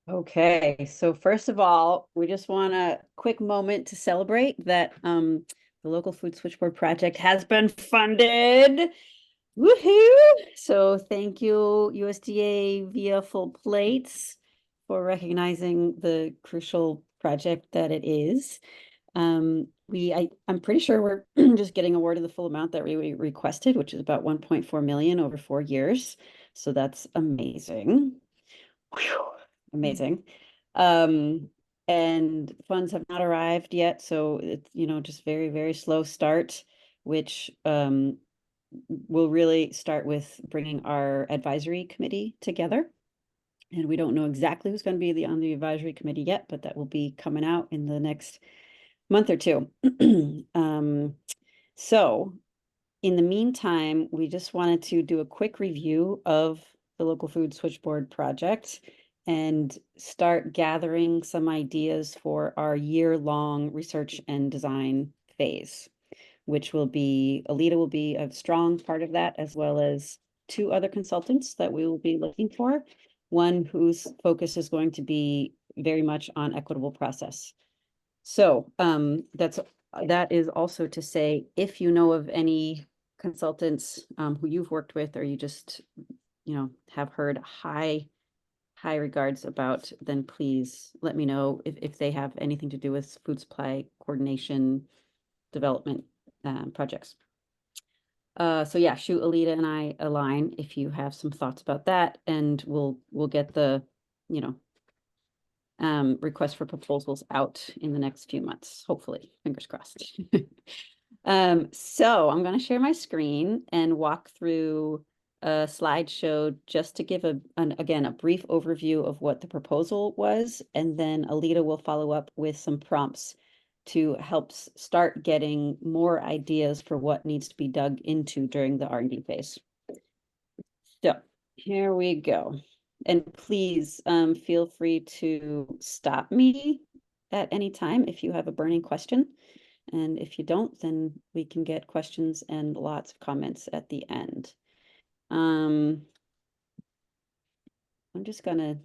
Okay, so first of all, we just want a quick moment to celebrate that the local food switchboard project has been funded. Woohoo! So thank you, USDA via Full Plates for recognizing the crucial project that it is. I'm pretty sure we're just getting awarded the full amount that we requested, which is about 1.4 million over 4 years. So that's amazing. Whew, amazing. Um, and funds have not arrived yet, so it's, just very, very slow start, which will really start with bringing our advisory committee together. And we don't know exactly who's going to be on the advisory committee yet, but that will be coming out in the next month or two. So in the meantime, we just wanted to do a quick review of the local food switchboard project and start gathering some ideas for our year-long research and design phase, which Alita will be a strong part of that, as well as two other consultants that we will be looking for. One whose focus is going to be very much on equitable process. So that is also to say, if you know of any consultants who you've worked with, or you just have heard high regards about, then please let me know if they have anything to do with food supply coordination development projects. So yeah, shoot Alita and I a line if you have some thoughts about that, and we'll get the request for proposals out in the next few months, hopefully, fingers crossed. So I'm going to share my screen and walk through a slideshow just to give again, a brief overview of what the proposal was, and then Alita will follow up with some prompts to help start getting more ideas for what needs to be dug into during the R&D phase. So here we go. And please feel free to stop me at any time if you have a burning question. And if you don't, then we can get questions and lots of comments at the end. I'm just gonna,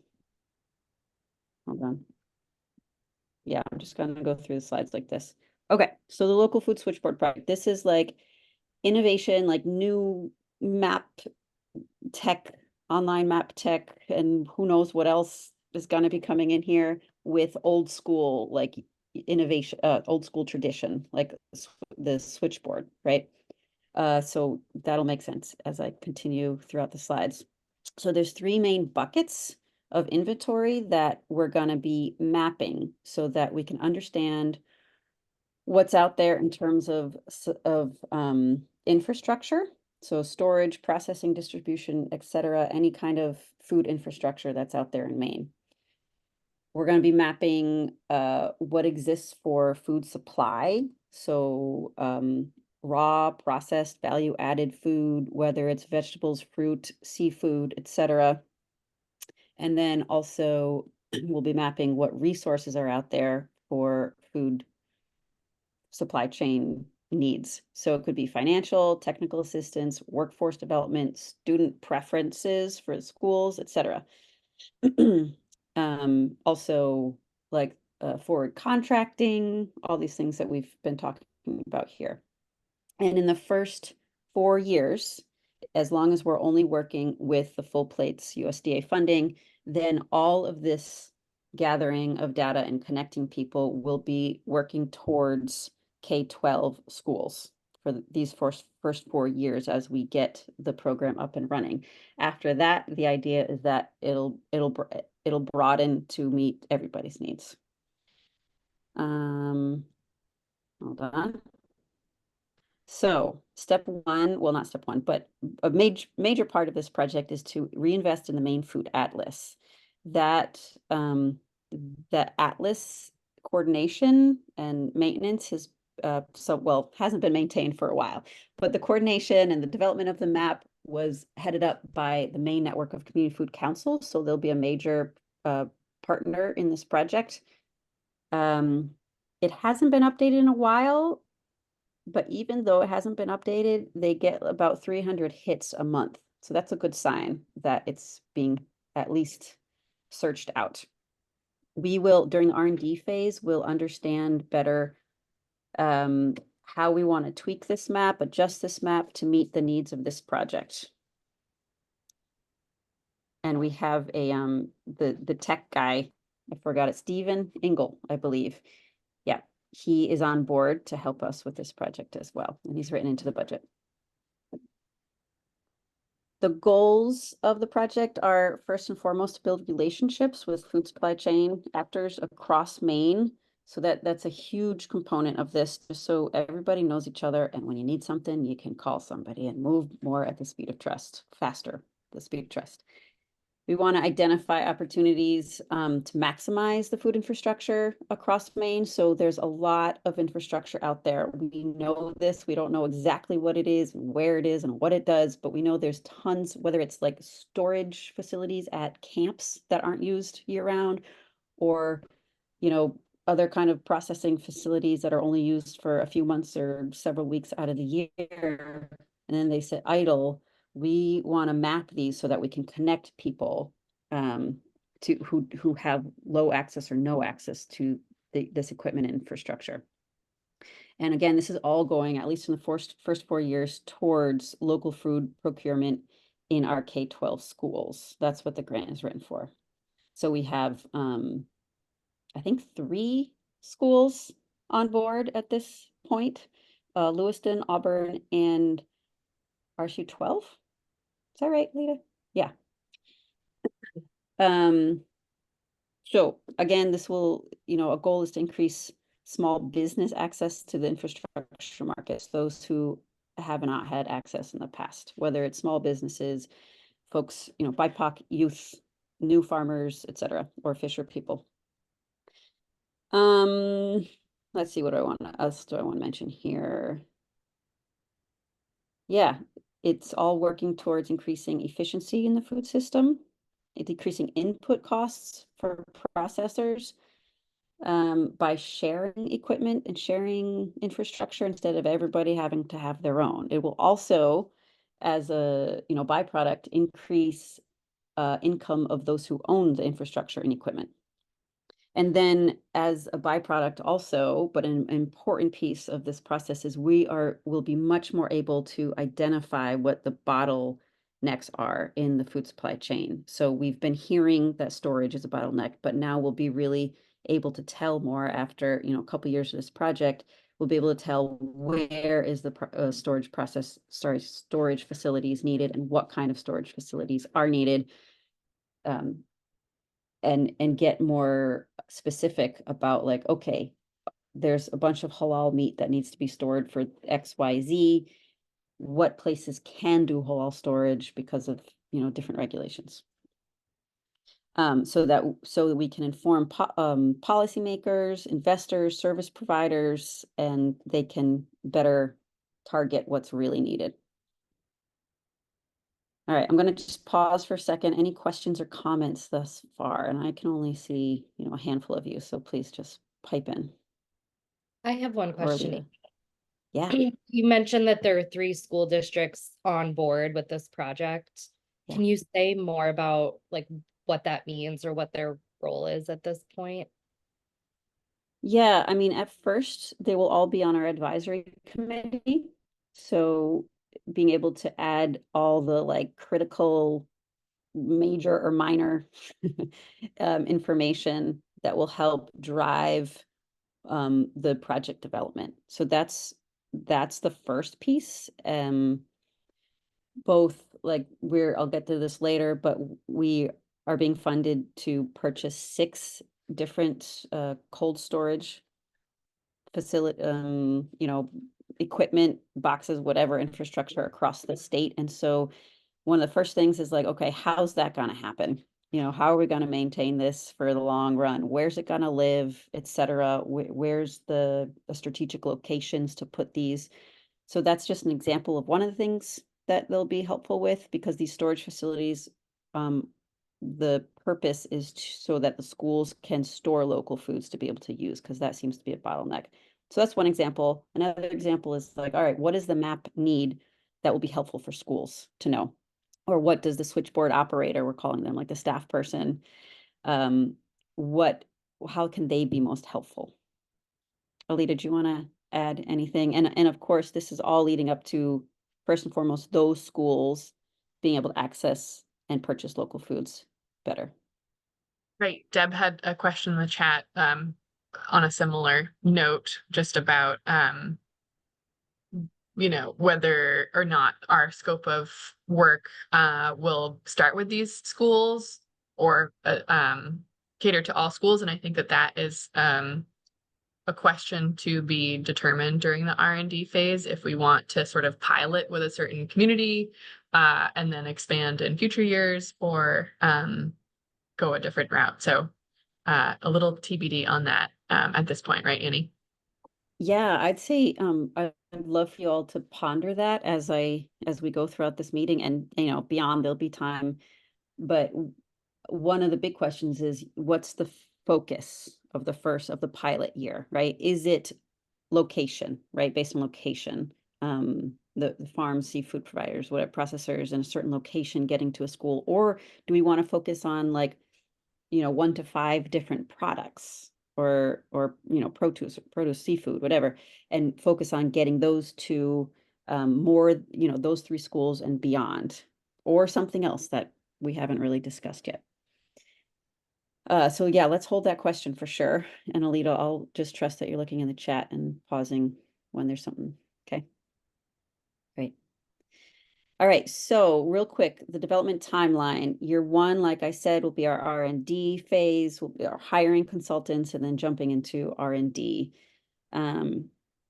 hold on. Yeah, I'm just gonna go through the slides like this. Okay, so the local food switchboard project. This is like innovation, like new map tech, online map tech, and who knows what else is going to be coming in here with old school, like innovation, old school tradition, like the switchboard, right? So that'll make sense as I continue throughout the slides. So there's three main buckets of inventory that we're going to be mapping so that we can understand what's out there in terms of infrastructure. So storage, processing, distribution, etc., any kind of food infrastructure that's out there in Maine. We're going to be mapping what exists for food supply. So raw, processed, value-added food, whether it's vegetables, fruit, seafood, etc. And then also we'll be mapping what resources are out there for food supply chain needs. So it could be financial, technical assistance, workforce development, student preferences for schools, etc. Also, like forward contracting, all these things that we've been talking about here. And in the first 4 years, as long as we're only working with the full plates USDA funding, then all of this gathering of data and connecting people will be working towards K-12 schools for these first 4 years as we get the program up and running. After that, the idea is that it'll broaden to meet everybody's needs. Hold on. So step one, well, not step one, but a major part of this project is to reinvest in the Maine Food Atlas. That atlas coordination and maintenance has hasn't been maintained for a while, but the coordination and the development of the map was headed up by the Maine Network of Community Food Councils. So they'll be a major partner in this project. It hasn't been updated in a while, but even though it hasn't been updated, they get about 300 hits a month. So that's a good sign that it's being at least searched out. we will, during the R&D phase, we'll understand better how we want to tweak this map, adjust this map to meet the needs of this project. And we have a the tech guy, I forgot it, Stephen Engel, I believe. Yeah, he is on board to help us with this project as well, and he's written into the budget. The goals of the project are first and foremost to build relationships with food supply chain actors across Maine. So that's a huge component of this, just so everybody knows each other. And when you need something, you can call somebody and move more at the speed of trust, faster, the speed of trust. We want to identify opportunities to maximize the food infrastructure across Maine. So there's a lot of infrastructure out there. We know this. We don't know exactly what it is, where it is, and what it does, but we know there's tons, whether it's like storage facilities at camps that aren't used year round, or, you know, other kind of processing facilities that are only used for a few months or several weeks out of the year, and then they sit idle. We want to map these so that we can connect people to who have low access or no access to this equipment and infrastructure. And again, this is all going, at least in the first 4 years, towards local food procurement in our K-12 schools. That's what the grant is written for. So we have, I think, 3 schools on board at this point, Lewiston, Auburn, and RSU 12. Is that right, Lita? Yeah. So again, this will, a goal is to increase small business access to the infrastructure markets, those who have not had access in the past, whether it's small businesses, folks, BIPOC youth, new farmers, etc., or fisher people. Let's see, what else do I want to mention here? Yeah, it's all working towards increasing efficiency in the food system, decreasing input costs for processors by sharing equipment and sharing infrastructure instead of everybody having to have their own. It will also, as a byproduct, increase income of those who own the infrastructure and equipment. And then as a byproduct also, but an important piece of this process is will be much more able to identify what the bottlenecks are in the food supply chain. So we've been hearing that storage is a bottleneck, but now we'll be really able to tell more after, a couple years of this project. We'll be able to tell where is the storage facilities needed and what kind of storage facilities are needed. And get more specific about, like, okay, there's a bunch of halal meat that needs to be stored for XYZ. What places can do halal storage because of, different regulations. So that we can inform policymakers, investors, service providers, and they can better target what's really needed. All right, I'm going to just pause for a second. Any questions or comments thus far? And I can only see, a handful of you, so please just pipe in. I have one question. Yeah. You mentioned that there are 3 school districts on board with this project. Yeah. Can you say more about like what that means or what their role is at this point? Yeah, I mean, at first they will all be on our advisory committee. So being able to add all the like critical, major or minor information that will help drive the project development. So that's the first piece. Both, like, I'll get to this later, but we are being funded to purchase 6 different cold storage facility, equipment, boxes, whatever infrastructure across the state. And so one of the first things is like, okay, how's that going to happen? How are we going to maintain this for the long run? Where's it going to live, et cetera? Where's the strategic locations to put these? So that's just an example of one of the things that they'll be helpful with, because these storage facilities, the purpose is so that the schools can store local foods to be able to use, because that seems to be a bottleneck. So that's one example. Another example is like, all right, what does the map need that will be helpful for schools to know? Or what does the switchboard operator, we're calling them, like the staff person, what how can they be most helpful? Alita, do you want to add anything? And of course, this is all leading up to, first and foremost, those schools being able to access and purchase local foods better. Right. Deb had a question in the chat on a similar note, just about whether or not our scope of work will start with these schools or cater to all schools. And I think that that is a question to be determined during the R&D phase if we want to sort of pilot with a certain community and then expand in future years, or go a different route. So a little TBD on that at this point, right, Annie? Yeah, I'd say I'd love for you all to ponder that as we go throughout this meeting, and beyond there'll be time. But one of the big questions is, what's the focus of the pilot year, right? Is it location, right? Based on location, the farm seafood providers, whatever processors in a certain location getting to a school, or do we want to focus on like 1 to 5 different products, or produce, seafood, whatever, and focus on getting those to more, those 3 schools and beyond, or something else that we haven't really discussed yet. So yeah, let's hold that question for sure. And Alita, I'll just trust that you're looking in the chat and pausing when there's something. Okay. Great. All right, so real quick, the development timeline. Year 1, like I said, will be our R&D phase. We'll be our hiring consultants and then jumping into R&D.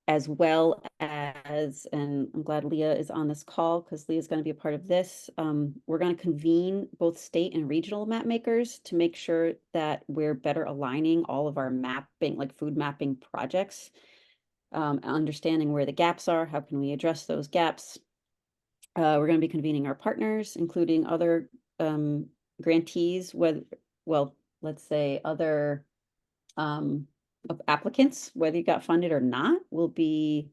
As well as, and I'm glad Leah is on this call because Leah is going to be a part of this. We're going to convene both state and regional map makers to make sure that we're better aligning all of our mapping, like food mapping projects, understanding where the gaps are, how can we address those gaps. We're going to be convening our partners, including other grantees, let's say other applicants, whether you got funded or not. Will be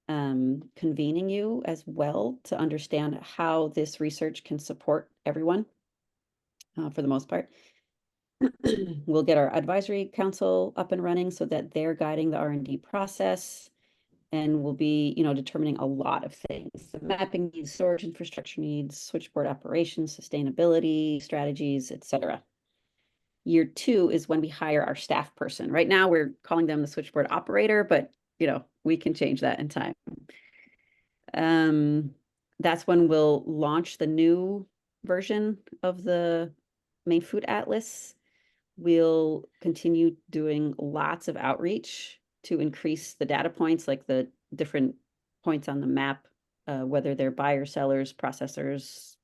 convening you as well to understand how this research can support everyone for the most part. We'll get our advisory council up and running so that they're guiding the R&D process, and we'll be, determining a lot of things: the mapping needs, storage infrastructure needs, switchboard operations, sustainability strategies, etc. Year 2 is when we hire our staff person. Right now, we're calling them the switchboard operator, but we can change that in time. That's when we'll launch the new version of the main food atlas. We'll continue doing lots of outreach to increase the data points, like the different points on the map, whether they're buyers, sellers, processors,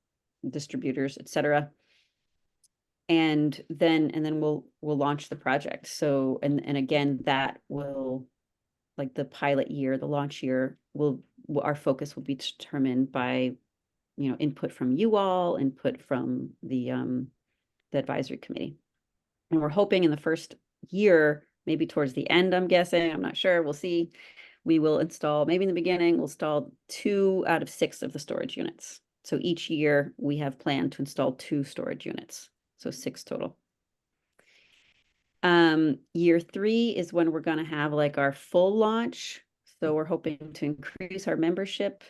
distributors, etc. And then we'll launch the project. So, and again, that will, like the pilot year, the launch year, our focus will be determined by, input from you all, input from the advisory committee. And we're hoping in the first year, maybe towards the end, I'm guessing, I'm not sure, we'll see, we will install, maybe in the beginning, we'll install 2 out of 6 of the storage units. So each year we have planned to install 2 storage units, so 6 total. Year 3 is when we're going to have like our full launch. So we're hoping to increase our membership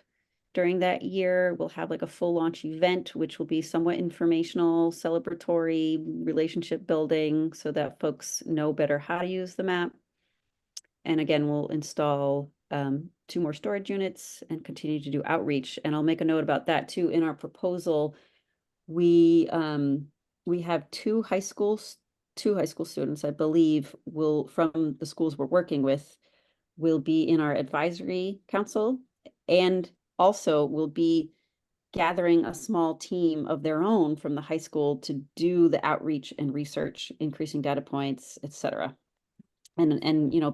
during that year. We'll have like a full launch event, which will be somewhat informational, celebratory, relationship building, so that folks know better how to use the map. And again, we'll install 2 more storage units and continue to do outreach. And I'll make a note about that too. In our proposal, we have 2 high school students, I believe, from the schools we're working with, will be in our advisory council, and also will be gathering a small team of their own from the high school to do the outreach and research, increasing data points, etc. And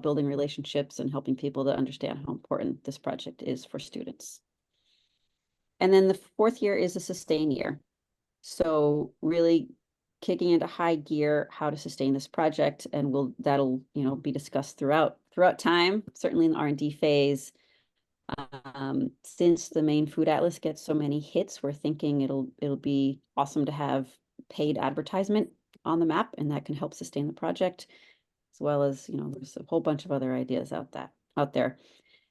building relationships and helping people to understand how important this project is for students. And then the 4th year is a sustain year. So really kicking into high gear how to sustain this project, and that'll be discussed throughout time, certainly in the R&D phase. Since the main food atlas gets so many hits, we're thinking it'll be awesome to have paid advertisement on the map, and that can help sustain the project. as well as, there's a whole bunch of other ideas out there.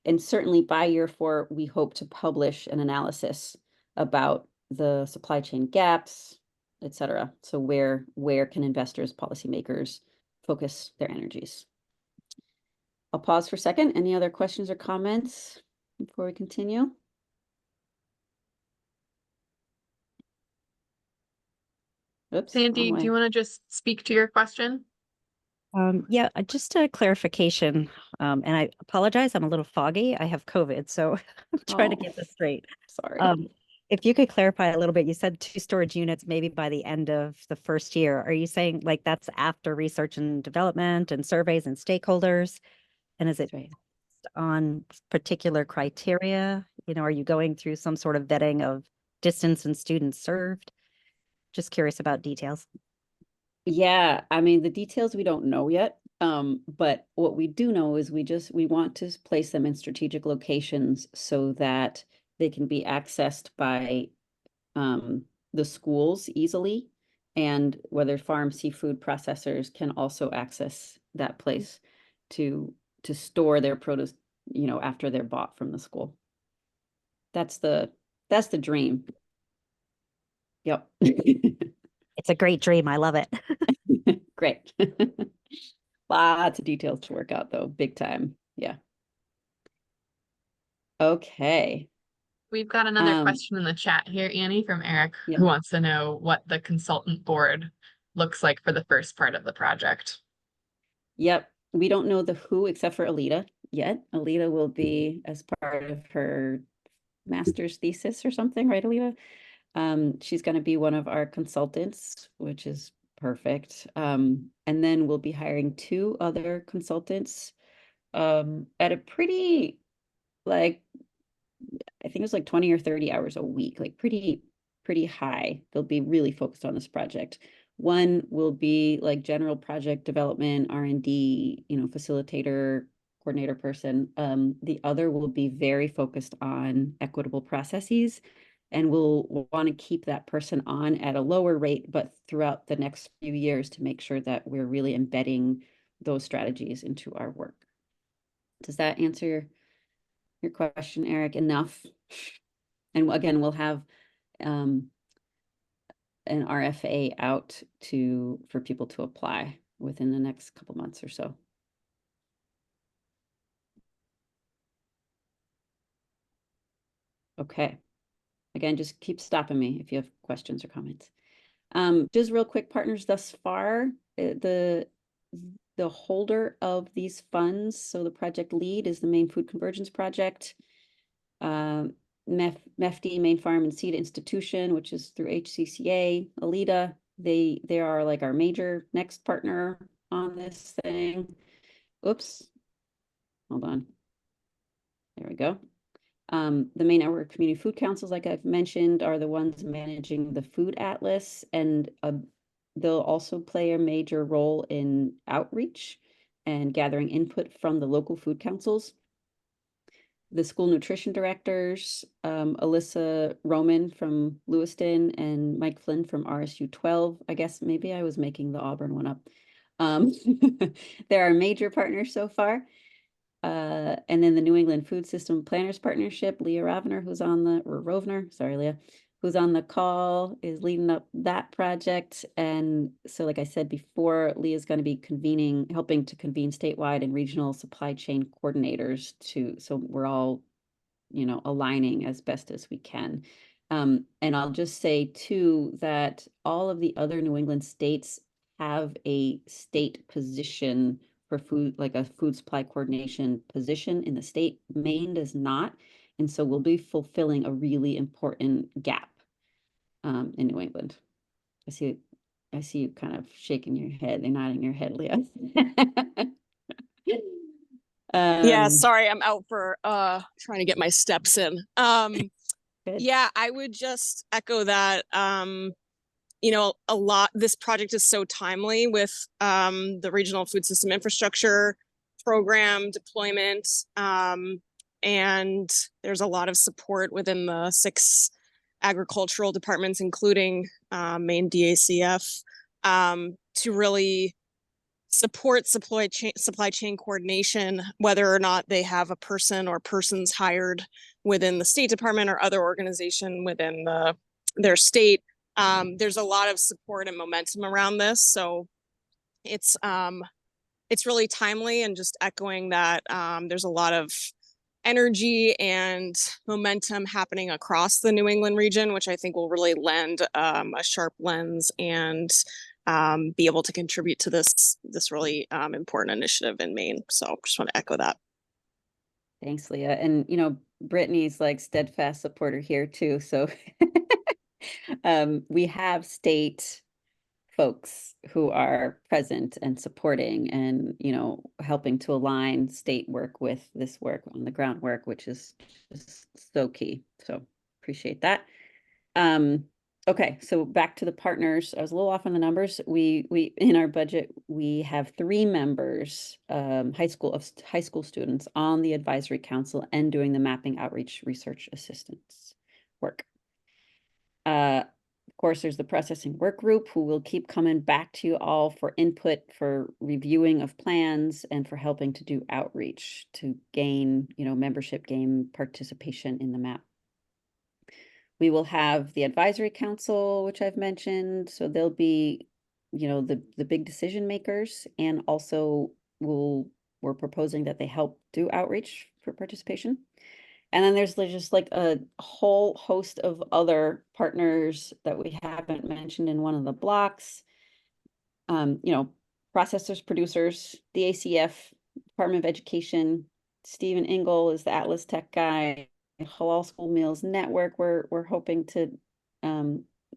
And certainly by year 4, we hope to publish an analysis about the supply chain gaps, et cetera. So where can investors, policymakers focus their energies? I'll pause for a second. Any other questions or comments before we continue? Oops, Sandy, wrong do you way. want to just speak to your question? Yeah, just a clarification. And I apologize, I'm a little foggy. I have COVID, so I'm trying to Oh, get this straight. sorry. If you could clarify a little bit, you said 2 storage units maybe by the end of the first year. Are you saying like that's after research and development and surveys and stakeholders? And is it That's right. on particular criteria? Are you going through some sort of vetting of distance and students served? Just curious about details. Yeah, I mean, the details we don't know yet. But what we do know is we want to place them in strategic locations so that they can be accessed by the schools easily, and whether farm seafood processors can also access that place to store their produce, after they're bought from the school. That's the dream. Yep. It's a great dream. I love it. Great. Lots of details to work out though, big time. Yeah. Okay. We've got another question in the chat here, Annie, from Eric, Yeah. who wants to know what the consultant board looks like for the first part of the project. Yep. We don't know the who except for Alita yet. Alita will be as part of her master's thesis or something, right, Alita? She's going to be one of our consultants, which is perfect. And then we'll be hiring 2 other consultants at a pretty, like, I think it was like 20 or 30 hours a week, like pretty high. They'll be really focused on this project. One will be like general project development, R&D, facilitator, coordinator person. The other will be very focused on equitable processes, and we'll want to keep that person on at a lower rate, but throughout the next few years to make sure that we're really embedding those strategies into our work. Does that answer your question, Eric, enough? And again, we'll have an RFA out for people to apply within the next couple months or so. Okay. Again, just keep stopping me if you have questions or comments. Just real quick, partners thus far, the holder of these funds, so the project lead is the Maine Food Convergence Project. MEFD, Maine Farm and Seed Institution, which is through HCCA, Alita. They are like our major next partner on this thing. Oops. Hold on. There we go. The Maine Network Community Food Councils, like I've mentioned, are the ones managing the food atlas, and they'll also play a major role in outreach and gathering input from the local food councils. The school nutrition directors, Alyssa Roman from Lewiston and Mike Flynn from RSU 12. I guess maybe I was making the Auburn one up. They're our major partners so far. And then the New England Food System Planners Partnership, Leah Rovner, sorry, Leah, who's on the call, is leading up that project. And so, like I said before, Leah's going to be helping to convene statewide and regional supply chain coordinators so we're all, aligning as best as we can. And I'll just say too, that all of the other New England states have a state position for food, like a food supply coordination position in the state. Maine does not. And so we'll be fulfilling a really important gap in New England. I see you kind of shaking your head and nodding your head, Leah. Yeah, sorry, I'm out for trying to get my steps in. Good. Yeah, I would just echo that. This project is so timely with the regional food system infrastructure program deployment. And there's a lot of support within the 6 agricultural departments, including Maine DACF, to really support supply chain coordination, whether or not they have a person or persons hired within the State Department or other organization within their state. There's a lot of support and momentum around this, so it's really timely, and just echoing that there's a lot of energy and momentum happening across the New England region, which I think will really lend a sharp lens and be able to contribute to this really important initiative in Maine. So just want to echo that. Thanks, Leah. And, you know, Brittany's like steadfast supporter here too. So we have state folks who are present and supporting and, you know, helping to align state work with this work on the ground work, which is just so key. So appreciate that. Okay, so back to the partners. I was a little off on the numbers. We in our budget, we have 3 members, high school students on the advisory council and doing the mapping outreach research assistance work. Of course, there's the processing work group who will keep coming back to you all for input, for reviewing of plans, and for helping to do outreach to gain, you know, membership, gain participation in the map. We will have the advisory council, which I've mentioned. So they'll be, you know, the big decision makers, and also we're proposing that they help do outreach for participation. And then there's just like a whole host of other partners that we haven't mentioned in one of the blocks. You know, processors, producers, the ACF, Department of Education, Stephen Engel is the Atlas Tech guy, Halal School Meals Network. We're hoping to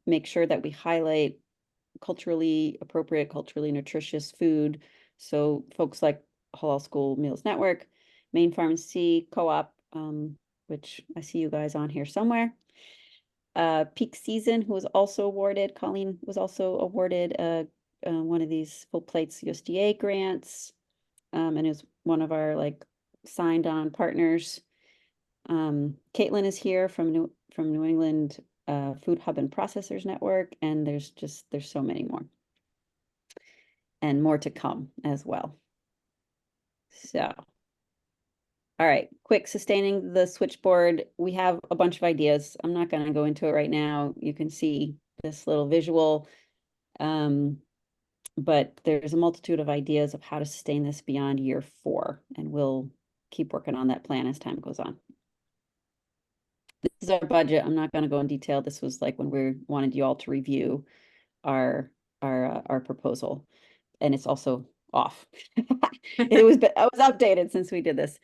make sure that we highlight culturally appropriate, culturally nutritious food. So folks like Halal School Meals Network, Maine Pharmacy Co-op, which I see you guys on here somewhere. Peak Season, who was also awarded, Colleen was also awarded one of these Full Plates USDA grants, and is one of our like signed on partners. Caitlin is here from New England Food Hub and Processors Network, and there's so many more, and more to come as well. So, all right, quick, sustaining the switchboard. We have a bunch of ideas. I'm not going to go into it right now. You can see this little visual, but there's a multitude of ideas of how to sustain this beyond year 4, and we'll keep working on that plan as time goes on. This is our budget. I'm not going to go in detail. This was like when we wanted you all to review our proposal, and it's also off. I was updated since we did this.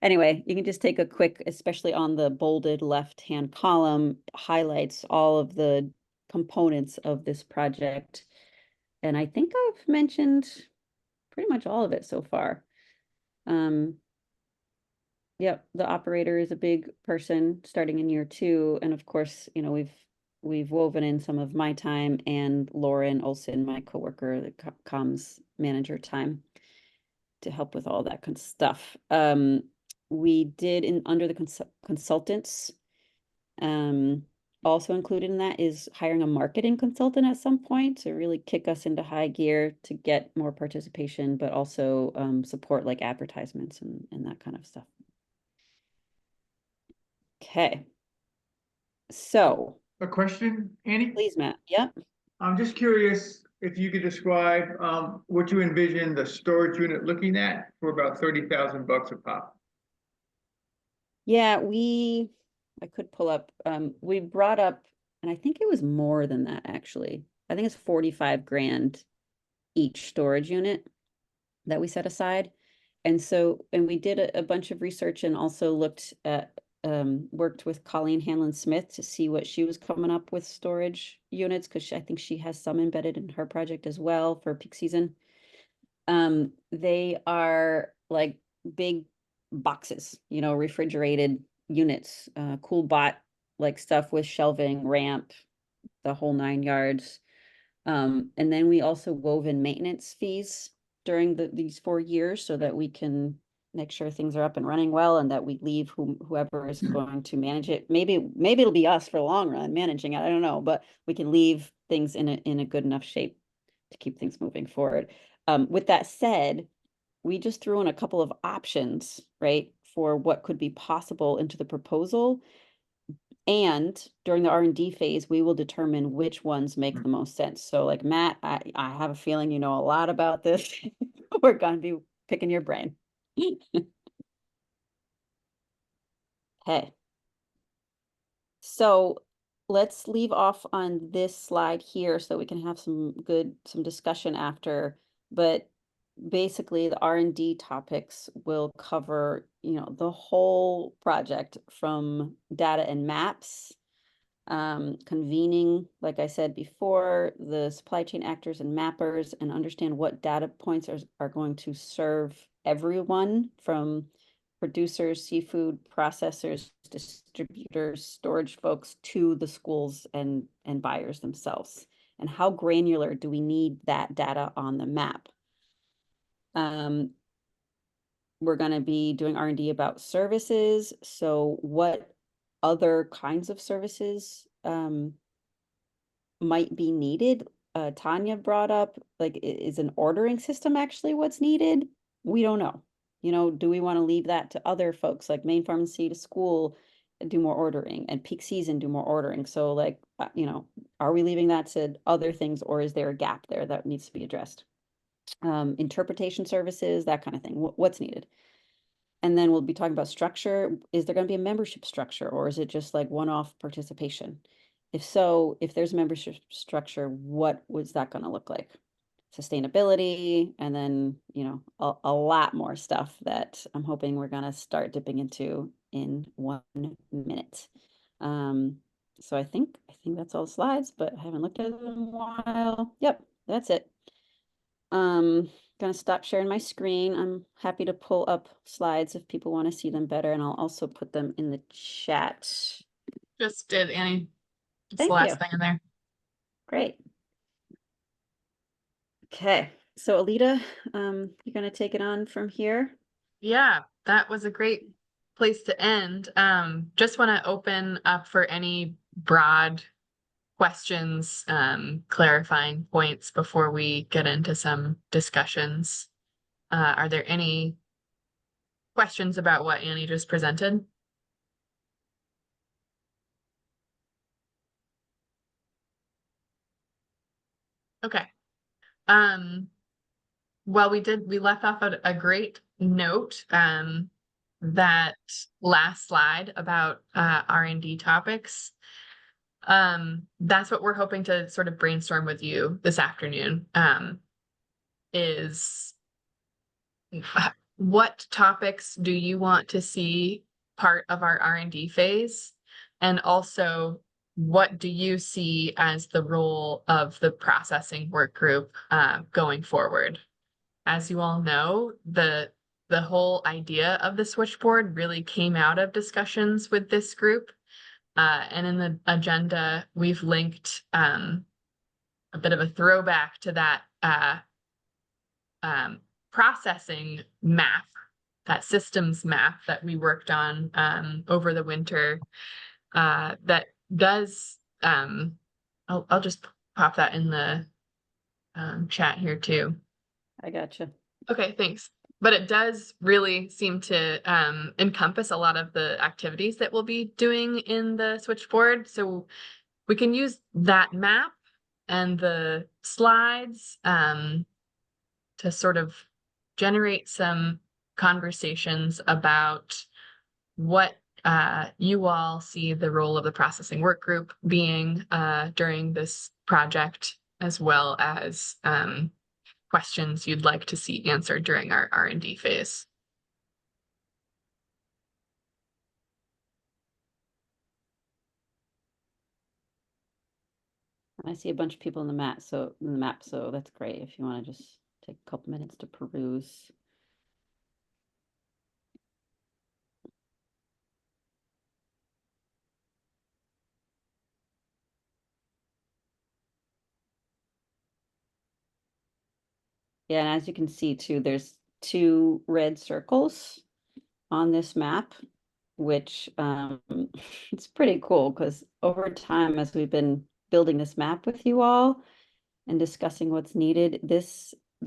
Anyway, you can just take a quick, especially on the bolded left-hand column, highlights all of the components of this project. And I think I've mentioned pretty much all of it so far. Yep, the operator is a big person starting in year 2. And of course, you know, we've woven in some of my time and Lauren Olson, my coworker, the comms manager time, to help with all that kind of stuff. We did under the consultants, also included in that is hiring a marketing consultant at some point to really kick us into high gear to get more participation, but also support like advertisements and that kind of stuff. Okay. So. A question, Annie? Please, Matt. Yep. I'm just curious if you could describe what you envision the storage unit looking at for about $30,000 a pop. Yeah, I could pull up, we brought up, and I think it was more than that actually. I think it's 45 grand each storage unit that we set aside. And so, and we did a bunch of research and also looked at, worked with Colleen Hanlon-Smith to see what she was coming up with storage units, because I think she has some embedded in her project as well for peak season. They are like big boxes, you know, refrigerated units, cool bot like stuff with shelving, ramp, the whole 9 yards. And then we also wove in maintenance fees during these 4 years so that we can make sure things are up and running well, and that we leave whoever is going to manage it. Maybe it'll be us for the long run managing it. I don't know, but we can leave things in a good enough shape to keep things moving forward. With that said, we just threw in a couple of options, right, for what could be possible into the proposal. And during the R&D phase, we will determine which ones make the most sense. So like Matt, I have a feeling you know a lot about this. We're gonna be picking your brain. Okay. So let's leave off on this slide here so we can have some discussion after. But basically the R&D topics will cover, you know, the whole project from data and maps, convening, like I said before, the supply chain actors and mappers, and understand what data points are going to serve everyone from producers, seafood processors, distributors, storage folks to the schools and buyers themselves. And how granular do we need that data on the map? We're going to be doing R&D about services. So what other kinds of services might be needed? Tanya brought up, like, is an ordering system actually what's needed? We don't know. You know, do we want to leave that to other folks like Main Pharmacy to School do more ordering, and peak season do more ordering? So like, you know, are we leaving that to other things, or is there a gap there that needs to be addressed? Interpretation services, that kind of thing. What's needed? And then we'll be talking about structure. Is there going to be a membership structure, or is it just like one-off participation? If so, if there's a membership structure, what was that going to look like? Sustainability, and then, you know, a lot more stuff that I'm hoping we're going to start dipping into in 1 minute. So I think that's all the slides, but I haven't looked at them in a while. Yep, that's it. Gonna stop sharing my screen. I'm happy to pull up slides if people want to see them better, and I'll also put them in the chat. Just did, Annie. It's Thank the last you. thing in there. Great. Okay, so Alita, you're gonna take it on from here. Yeah, that was a great place to end. Just want to open up for any broad questions, clarifying points before we get into some discussions. Are there any questions about what Annie just presented? Okay. Well, we left off at a great note, that last slide about R&D topics. That's what we're hoping to sort of brainstorm with you this afternoon, is what topics do you want to see part of our R&D phase? And also, what do you see as the role of the processing work group going forward? As you all know, the whole idea of the switchboard really came out of discussions with this group. And in the agenda, we've linked a bit of a throwback to that processing map, that systems map that we worked on over the winter, that does, I'll just pop that in the chat here too. I gotcha. Okay, thanks. But it does really seem to encompass a lot of the activities that we'll be doing in the switchboard. So we can use that map and the slides to sort of generate some conversations about what you all see the role of the processing work group being during this project, as well as questions you'd like to see answered during our R&D phase. I see a bunch of people in the map, so that's great if you want to just take a couple minutes to peruse. Yeah, and as you can see too, there's 2 red circles on this map, which it's pretty cool because over time, as we've been building this map with you all and discussing what's needed,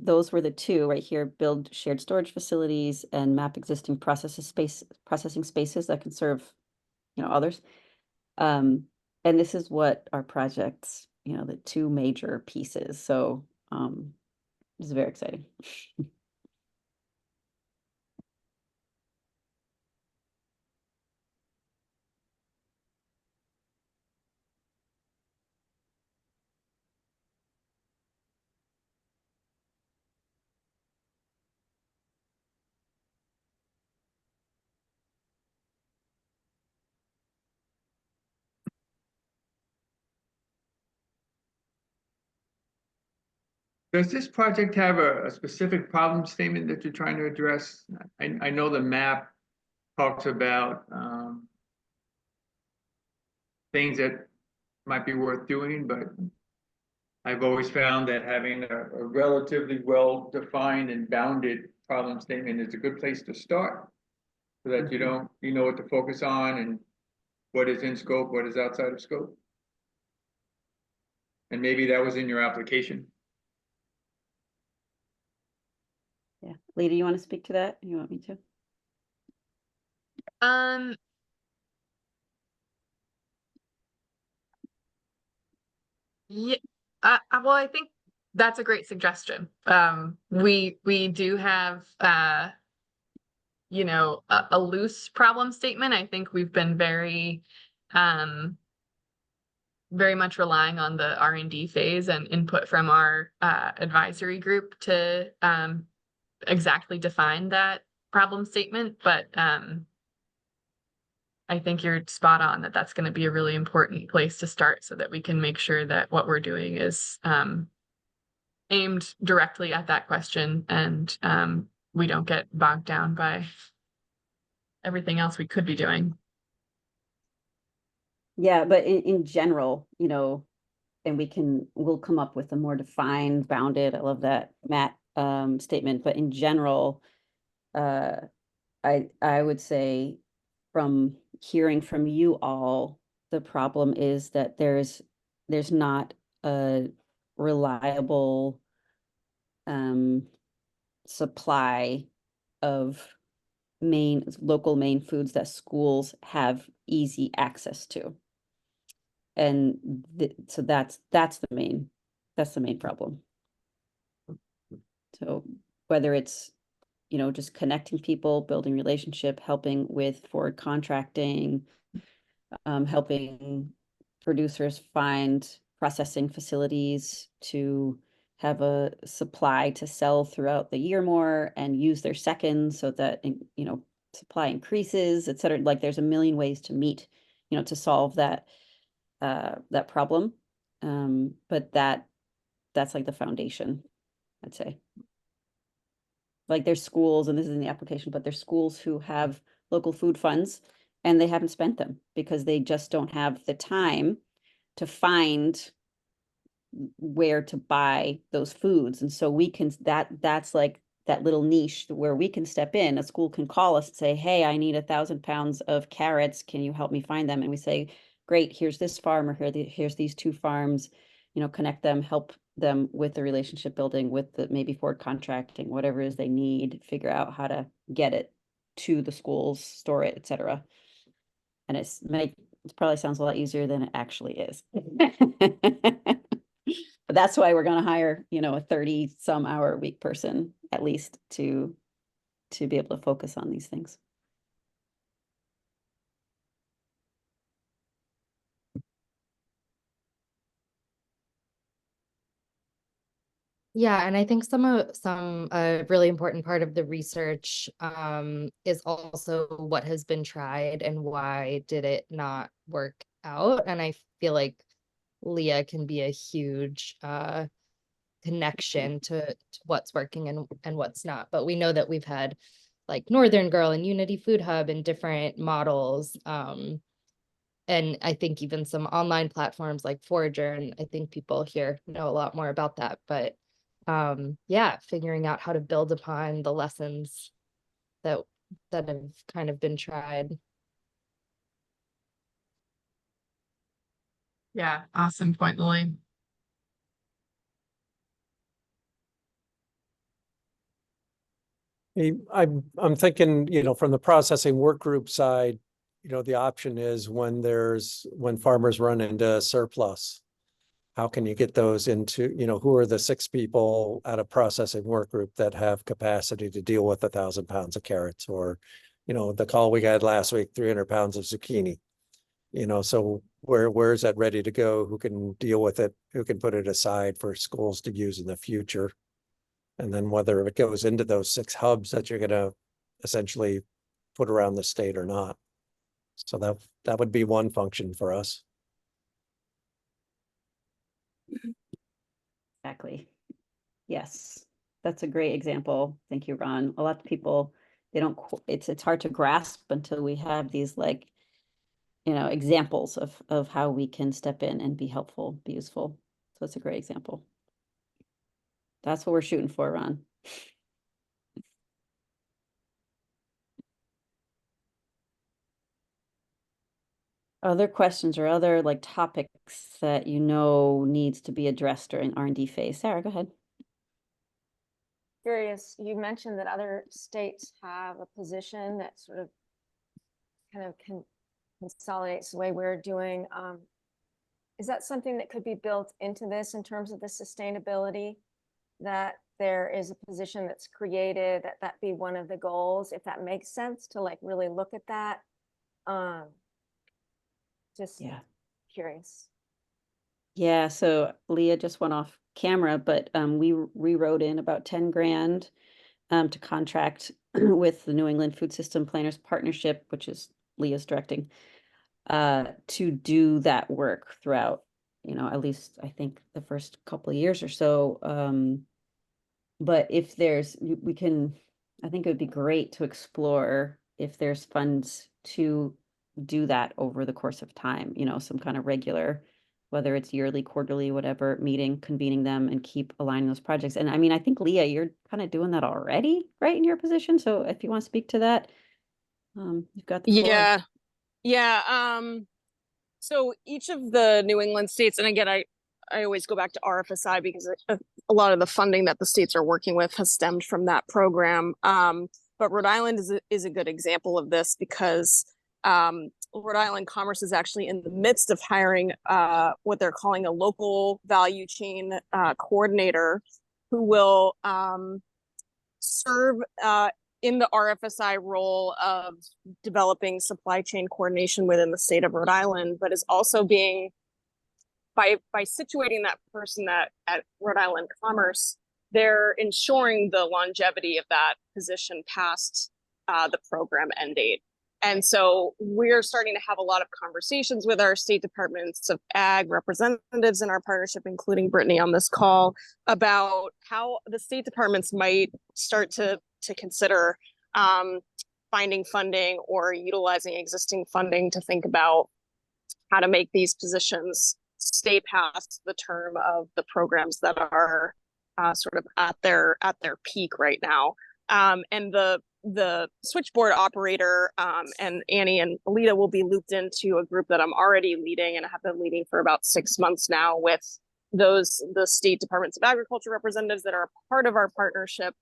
those were the two right here, build shared storage facilities and map existing processing spaces that can serve, others. And this is what our projects, the two major pieces. So, it's very exciting. Does this project have a specific problem statement that you're trying to address? I know the map talks about things that might be worth doing, but I've always found that having a relatively well-defined and bounded problem statement is a good place to start. So that you know what to focus on and what is in scope, what is outside of scope. And maybe that was in your application. Yeah. Lita, you want to speak to that? You want me to? Yeah, well, I think that's a great suggestion. We do have a loose problem statement. I think we've been very much relying on the R&D phase and input from our advisory group to exactly define that problem statement. But I think you're spot on that that's going to be a really important place to start so that we can make sure that what we're doing is aimed directly at that question and we don't get bogged down by everything else we could be doing. Yeah, but in general, and we'll come up with a more defined, bounded, I love that, Matt, statement, but in general, I would say from hearing from you all, the problem is that there's not a reliable supply of local main foods that schools have easy access to. And so that's the main problem. So whether it's, just connecting people, building relationship, helping with forward contracting, helping producers find processing facilities to have a supply to sell throughout the year more and use their seconds so that, supply increases, et cetera. Like there's a million ways to meet, to solve that problem. But that's like the foundation, I'd say. Like there's schools, and this is in the application, but there's schools who have local food funds and they haven't spent them because they just don't have the time to find where to buy those foods. And so that's like that little niche where we can step in. A school can call us and say, hey, I need 1,000 pounds of carrots. Can you help me find them? And we say, great, here's this farm, or here's these two farms, connect them, help them with the relationship building, with the maybe forward contracting, whatever it is they need, figure out how to get it to the schools, store it, et cetera. And it probably sounds a lot easier than it actually is. But that's why we're going to hire, a 30-some hour a week person at least to be able to focus on these things. Yeah, and I think some really important part of the research is also what has been tried and why did it not work out. And I feel like Leah can be a huge connection to what's working and what's not. But we know that we've had like Northern Girl and Unity Food Hub and different models. And I think even some online platforms like Forager, and I think people here know a lot more about that. But yeah, figuring out how to build upon the lessons that have kind of been tried. Yeah, awesome point, Lily. I'm thinking, from the processing work group side, the option is when farmers run into surplus, how can you get those into, who are the 6 people at a processing work group that have capacity to deal with 1,000 pounds of carrots, or, the call we had last week, 300 pounds of zucchini. So where is that ready to go? Who can deal with it? Who can put it aside for schools to use in the future? And then whether it goes into those 6 hubs that you're gonna essentially put around the state or not. So that would be one function for us. Exactly. Yes, that's a great example. Thank you, Ron. A lot of people, they don't, it's hard to grasp until we have these examples of how we can step in and be helpful, be useful. So it's a great example. That's what we're shooting for, Ron. Other questions or other topics that needs to be addressed during R&D phase? Sarah, go ahead. Curious, you mentioned that other states have a position that sort of kind of consolidates the way we're doing. Is that something that could be built into this in terms of the sustainability, that there is a position that's created, that be one of the goals, if that makes sense to really look at that? Just curious. Yeah, so Leah just went off camera, but we wrote in about 10 grand to contract with the New England Food System Planners Partnership, which is Leah's directing, to do that work throughout, at least I think the first couple of years or so. But if we can, I think it would be great to explore if there's funds to do that over the course of time, some kind of regular, whether it's yearly, quarterly, whatever, meeting, convening them and keep aligning those projects. And I mean, I think Leah, you're kind of doing that already, right, in your position. So if you want to speak to that, you've got the floor. Yeah. So each of the New England states, and again, I always go back to RFSI because a lot of the funding that the states are working with has stemmed from that program. But Rhode Island is a good example of this because Rhode Island Commerce is actually in the midst of hiring what they're calling a local value chain coordinator who will serve in the RFSI role of developing supply chain coordination within the state of Rhode Island, but is also being, by situating that person at Rhode Island Commerce, they're ensuring the longevity of that position past the program end date. And so we're starting to have a lot of conversations with our state departments of ag representatives in our partnership, including Brittany on this call, about how the state departments might start to consider finding funding or utilizing existing funding to think about how to make these positions stay past the term of the programs that are sort of at their peak right now. And the switchboard operator and Annie and Alita will be looped into a group that I'm already leading and have been leading for about 6 months now with the state departments of agriculture representatives that are a part of our partnership,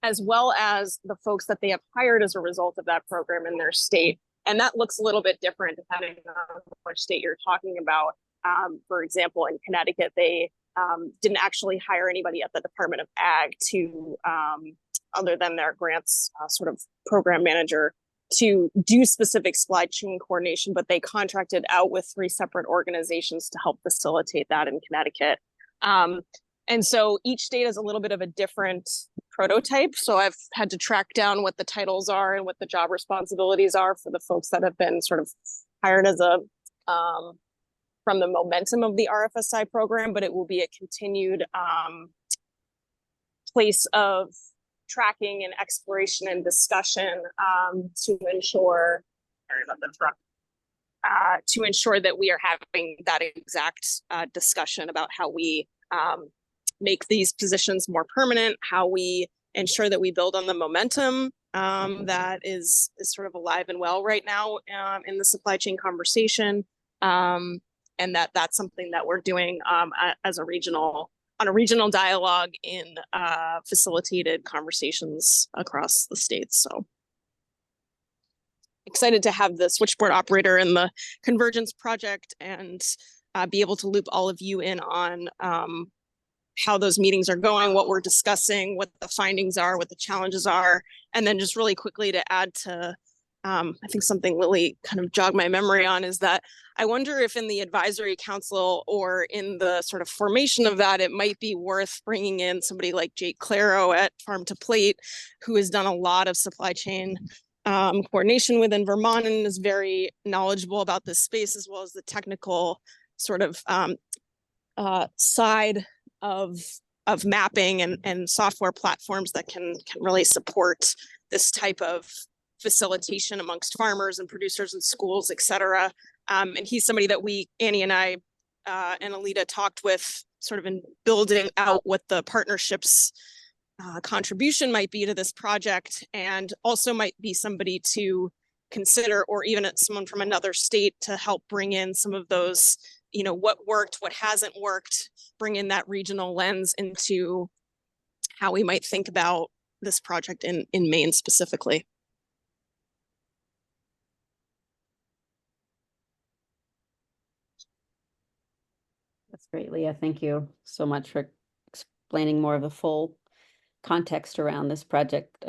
as well as the folks that they have hired as a result of that program in their state. And that looks a little bit different depending on which state you're talking about. For example, in Connecticut, they didn't actually hire anybody at the Department of Ag to, other than their grants sort of program manager, to do specific supply chain coordination, but they contracted out with 3 separate organizations to help facilitate that in Connecticut. And so each state is a little bit of a different prototype. So I've had to track down what the titles are and what the job responsibilities are for the folks that have been sort of hired as from the momentum of the RFSI program, but it will be a continued place of tracking and exploration and discussion to ensure, sorry about the truck, to ensure that we are having that exact discussion about how we make these positions more permanent, how we ensure that we build on the momentum that is sort of alive and well right now in the supply chain conversation, and that's something that we're doing as a regional on a regional dialogue in facilitated conversations across the states. So excited to have the Switchboard operator in the Convergence project and be able to loop all of you in on how those meetings are going, what we're discussing, what the findings are, what the challenges are, and then just really quickly to add to, I think something Lily kind of jogged my memory on is that I wonder if in the advisory council or in the sort of formation of that, it might be worth bringing in somebody like Jake Claro at Farm to Plate, who has done a lot of supply chain coordination within Vermont and is very knowledgeable about this space, as well as the technical sort of side of mapping and software platforms that can really support this type of facilitation amongst farmers and producers and schools, et cetera. And he's somebody that Annie and I and Alita talked with sort of in building out what the partnerships contribution might be to this project, and also might be somebody to consider, or even someone from another state to help bring in some of those, what worked, what hasn't worked, bring in that regional lens into how we might think about this project in Maine specifically. That's great, Leah. Thank you so much for explaining more of the full context around this project.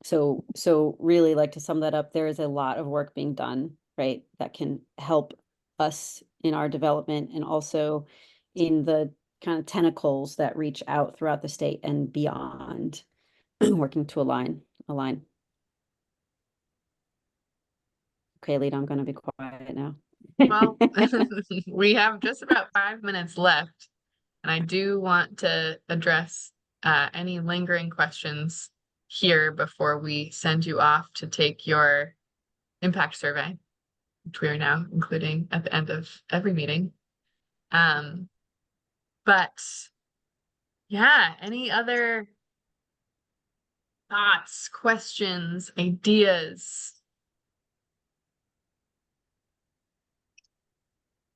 So really, like, to sum that up, there is a lot of work being done, right, that can help us in our development and also in the kind of tentacles that reach out throughout the state and beyond, working to align. Okay, Lita, I'm going to be quiet now. Well, we have just about 5 minutes left, and I do want to address any lingering questions here before we send you off to take your impact survey, which we are now including at the end of every meeting. But yeah, any other thoughts, questions, ideas?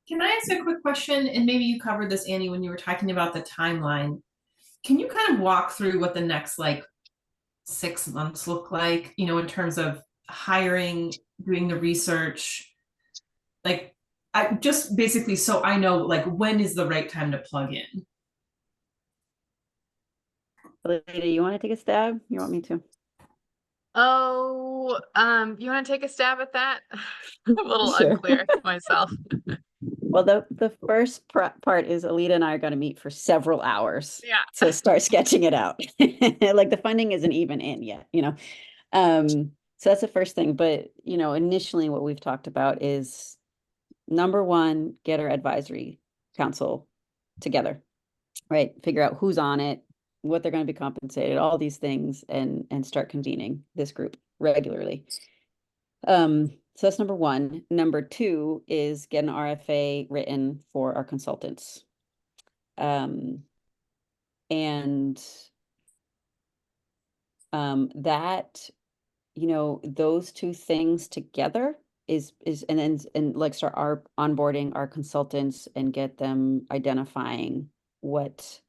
Can I ask a quick question? And maybe you covered this, Annie, when you were talking about the timeline. Can you kind of walk through what the next 6 months look like, in terms of hiring, doing the research? I just basically, so I know, when is the right time to plug in? Lita, you want to take a stab? You want me to? Oh, you want to take a stab at that? I'm a little Sure. unclear myself. Well, the first part is Alita and I are going to meet for several hours Yeah. to start sketching it out. Like, the funding isn't even in yet, so that's the first thing. But, initially what we've talked about is, number one, get our advisory council together, right? Figure out who's on it, what they're going to be compensated, all these things, and start convening this group regularly. So that's number one. Number two is get an RFA written for our consultants. That, those two things together is start onboarding our consultants and get them identifying what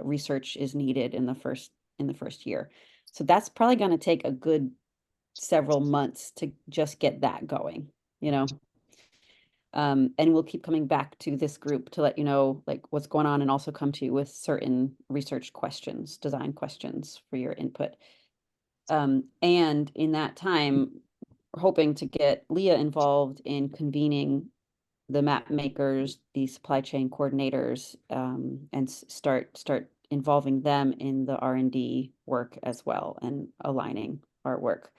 research is needed in the first year. So that's probably going to take a good several months to just get that going, and we'll keep coming back to this group to let you know what's going on, and also come to you with certain research questions, design questions for your input. And in that time, we're hoping to get Leah involved in convening the map makers, the supply chain coordinators, and start involving them in the R&D work as well, and aligning our work.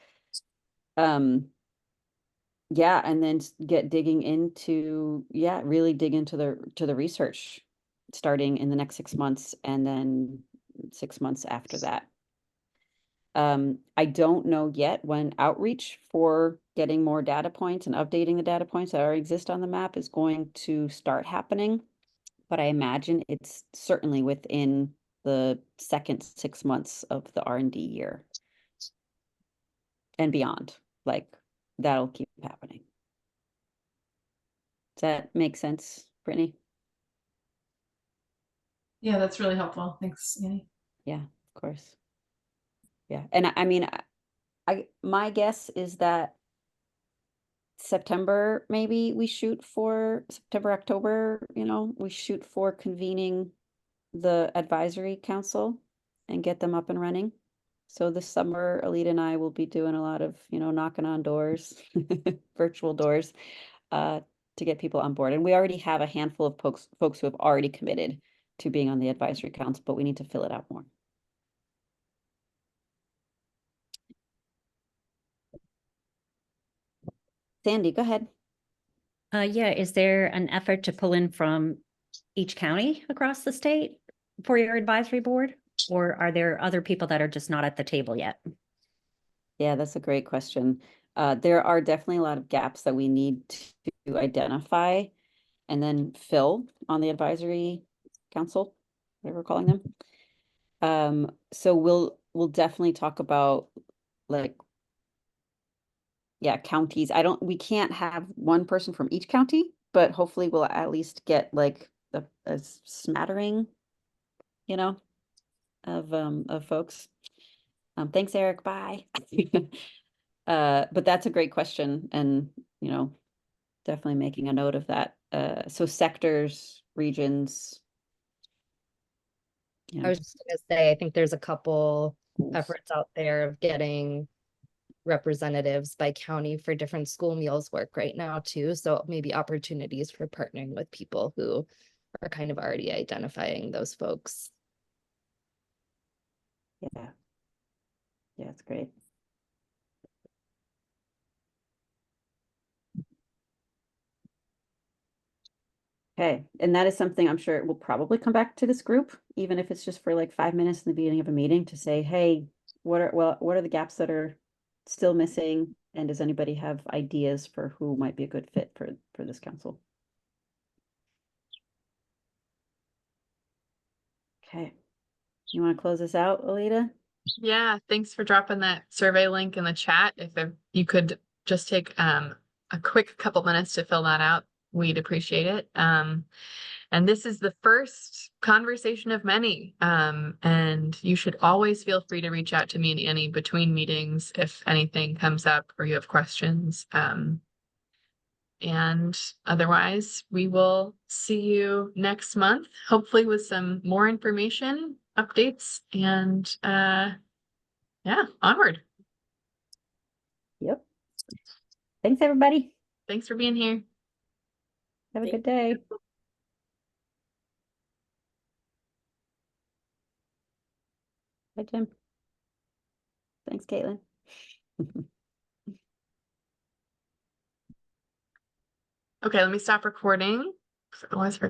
Yeah, and then get digging into, really dig into the research, starting in the next 6 months, and then 6 months after that. I don't know yet when outreach for getting more data points and updating the data points that already exist on the map is going to start happening, but I imagine it's certainly within the second 6 months of the R&D year and beyond. That'll keep happening. Does that make sense, Brittany? Yeah, that's really helpful. Thanks, Annie. Yeah, of course. Yeah, and I mean, my guess is that September, maybe we shoot for September, October, we shoot for convening the advisory council and get them up and running. So this summer, Alita and I will be doing a lot of, knocking on doors, virtual doors, to get people on board. And we already have a handful of folks who have already committed to being on the advisory council, but we need to fill it out more. Sandy, go ahead. Yeah, is there an effort to pull in from each county across the state for your advisory board? Or are there other people that are just not at the table yet? Yeah, that's a great question. There are definitely a lot of gaps that we need to identify and then fill on the advisory council, whatever we're calling them. So we'll definitely talk about like, yeah, counties. We can't have one person from each county, but hopefully we'll at least get like a smattering, of folks. Thanks, Eric. Bye. But that's a great question, and definitely making a note of that. So sectors, regions. I was just gonna say, I think there's a couple Schools. efforts out there of getting representatives by county for different school meals work right now too. So maybe opportunities for partnering with people who are kind of already identifying those folks. Yeah. Yeah, it's great. Okay, and that is something I'm sure we'll probably come back to this group, even if it's just for like 5 minutes in the beginning of a meeting to say, hey, what are the gaps that are still missing? And does anybody have ideas for who might be a good fit for this council? Okay. You want to close this out, Alita? Yeah, thanks for dropping that survey link in the chat. If you could just take a quick couple minutes to fill that out, we'd appreciate it. And this is the first conversation of many. And you should always feel free to reach out to me and Annie between meetings if anything comes up or you have questions. And otherwise, we will see you next month, hopefully with some more information, updates, and yeah, onward. Yep. Thanks, everybody. Thanks for being here. Have a good day. Bye, Jim. Thanks, Caitlin. Okay, let me stop recording. Otherwise, we're gonna